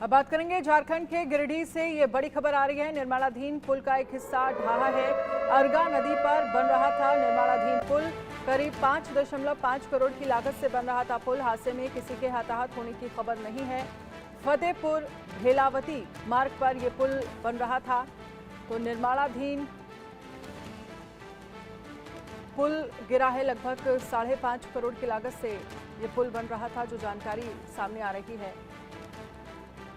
अब बात करेंगे झारखंड के गिरिडीह से। ये बड़ी खबर आ रही है। निर्माणाधीन पुल का एक हिस्सा ढहा है। अरगा नदी पर बन रहा था निर्माणाधीन पुल। करीब 5.5 करोड़ की लागत से बन रहा था पुल। हादसे में किसी के हताहत होने की खबर नहीं है। फतेहपुर भेलावती मार्ग पर यह पुल बन रहा था। तो निर्माणाधीन पुल गिरा है। लगभग 5.5 करोड़ की लागत से ये पुल बन रहा था, जो जानकारी सामने आ रही है।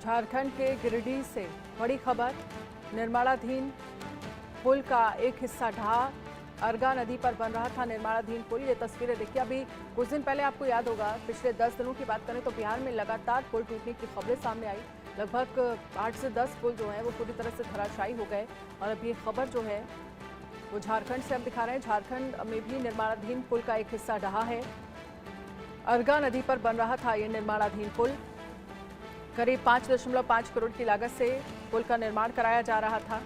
झारखंड के गिरिडीह से बड़ी खबर। निर्माणाधीन पुल का एक हिस्सा ढहा। अरगा नदी पर बन रहा था निर्माणाधीन पुल। ये तस्वीरें देखिए। अभी कुछ दिन पहले आपको याद होगा, पिछले 10 दिनों की बात करें तो बिहार में लगातार पुल टूटने की खबरें सामने आई। लगभग 8 से 10 पुल जो हैं वो पूरी तरह से धराशायी हो गए। और अब ये खबर जो है वो झारखंड से हम दिखा रहे हैं। झारखंड में भी निर्माणाधीन पुल का एक हिस्सा ढहा है। अरगा नदी पर बन रहा था ये निर्माणाधीन पुल। करीब 5.5 करोड़ की लागत से पुल का निर्माण कराया जा रहा था।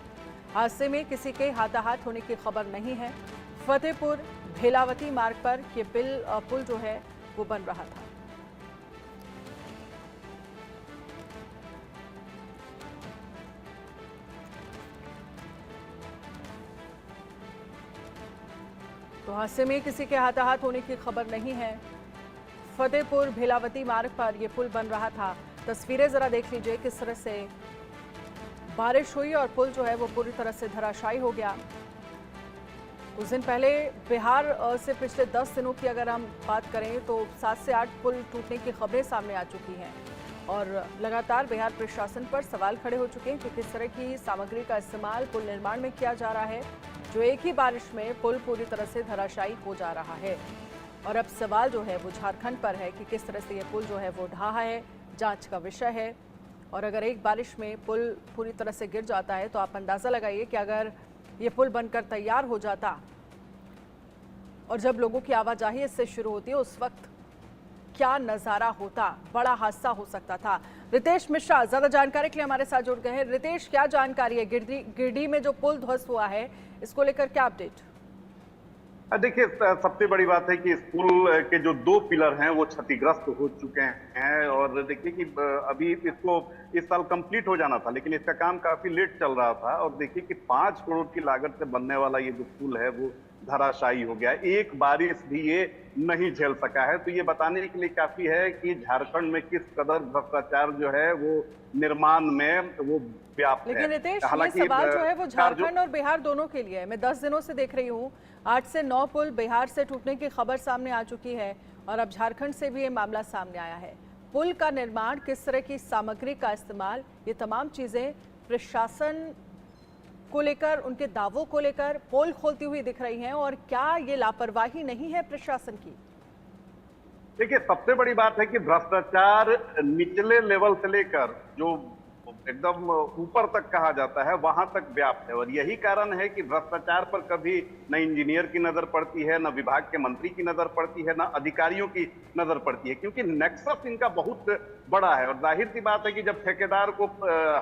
हादसे में किसी के हताहत होने की खबर नहीं है। फतेहपुर भेलावती मार्ग पर यह पुल जो है वो बन रहा था। तो हादसे में किसी के हताहत होने की खबर नहीं है। फतेहपुर भेलावती मार्ग पर यह पुल बन रहा था। तस्वीरें जरा देख लीजिए किस तरह से बारिश हुई और पुल जो है वो पूरी तरह से धराशायी हो गया। कुछ दिन पहले बिहार से पिछले 10 दिनों की अगर हम बात करें तो 7 से 8 पुल टूटने की खबरें सामने आ चुकी हैं। और लगातार बिहार प्रशासन पर सवाल खड़े हो चुके हैं कि किस तरह की सामग्री का इस्तेमाल पुल निर्माण में किया जा रहा है, जो एक ही बारिश में पुल पूरी तरह से धराशायी हो जा रहा है। और अब सवाल जो है वो झारखंड पर है कि किस तरह से ये पुल जो है वो ढहा है। जांच का विषय है। और अगर एक बारिश में पुल पूरी तरह से गिर जाता है तो आप अंदाज़ा लगाइए कि अगर ये पुल बनकर तैयार हो जाता और जब लोगों की आवाजाही इससे शुरू होती है उस वक्त क्या नज़ारा होता। बड़ा हादसा हो सकता था। रितेश मिश्रा ज़्यादा जानकारी के लिए हमारे साथ जुड़ गए हैं। रितेश, क्या जानकारी है? गिरिडीह में जो पुल ध्वस्त हुआ है इसको लेकर क्या अपडेट? देखिए, सबसे बड़ी बात है कि इस पुल के जो 2 पिलर हैं वो क्षतिग्रस्त हो चुके हैं। और देखिए कि अभी इसको इस साल कंप्लीट हो जाना था, लेकिन इसका काम काफी लेट चल रहा था। और देखिए कि 5 करोड़ की लागत से बनने वाला ये जो पुल है वो धराशायी हो गया। एक बारिश भी ये नहीं झेल सका है। तो ये बताने के लिए काफी है कि झारखंड में किस कदर भ्रष्टाचार जो है वो निर्माण में वो व्याप्त है। लेकिन रितेश, ये सवाल जो है वो झारखंड और बिहार दोनों के लिए है। मैं 10 दिनों से देख रही हूँ 8 से 9 पुल बिहार से टूटने की खबर सामने आ चुकी है और अब झारखंड से भी ये मामला सामने आया है। पुल का निर्माण, किस तरह की सामग्री का इस्तेमाल, ये तमाम चीजें प्रशासन को लेकर, उनके दावों को लेकर पोल खोलती हुई दिख रही हैं। और क्या ये लापरवाही नहीं है प्रशासन की? देखिए, सबसे बड़ी बात है कि भ्रष्टाचार निचले लेवल से लेकर जो एकदम ऊपर तक कहा जाता है वहां तक व्याप्त है। और यही कारण है कि भ्रष्टाचार पर कभी न इंजीनियर की नजर पड़ती है, न विभाग के मंत्री की नजर पड़ती है, न अधिकारियों की नजर पड़ती है, क्योंकि नेक्सस इनका बहुत बड़ा है। और जाहिर सी बात है कि जब ठेकेदार को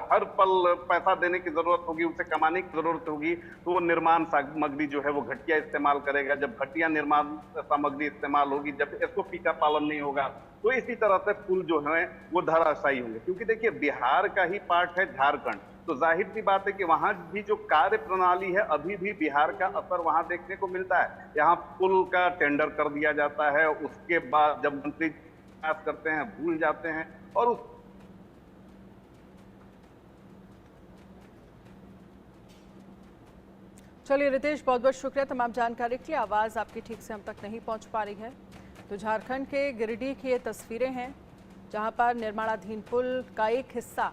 हर पल पैसा देने की जरूरत होगी, उसे कमाने की जरूरत होगी, तो वो निर्माण सामग्री जो है वो घटिया इस्तेमाल करेगा। जब घटिया निर्माण सामग्री इस्तेमाल होगी, जब एसओपी का पालन नहीं होगा, तो इसी तरह से पुल जो है वो धराशायी होंगे। क्योंकि देखिए, बिहार का ही पार्ट है झारखंड, तो जाहिर सी बात है कि वहां भी जो कार्य प्रणाली है अभी भी बिहार का असर वहां देखने को मिलता है। यहाँ पुल का टेंडर कर दिया जाता है, उसके बाद जब मंत्री प्रयास करते हैं भूल जाते हैं। और उस चलिए रितेश, बहुत बहुत शुक्रिया तमाम जानकारी के लिए। आवाज़ आपकी ठीक से हम तक नहीं पहुंच पा रही है। तो झारखंड के गिरिडीह की ये तस्वीरें हैं जहां पर निर्माणाधीन पुल का एक हिस्सा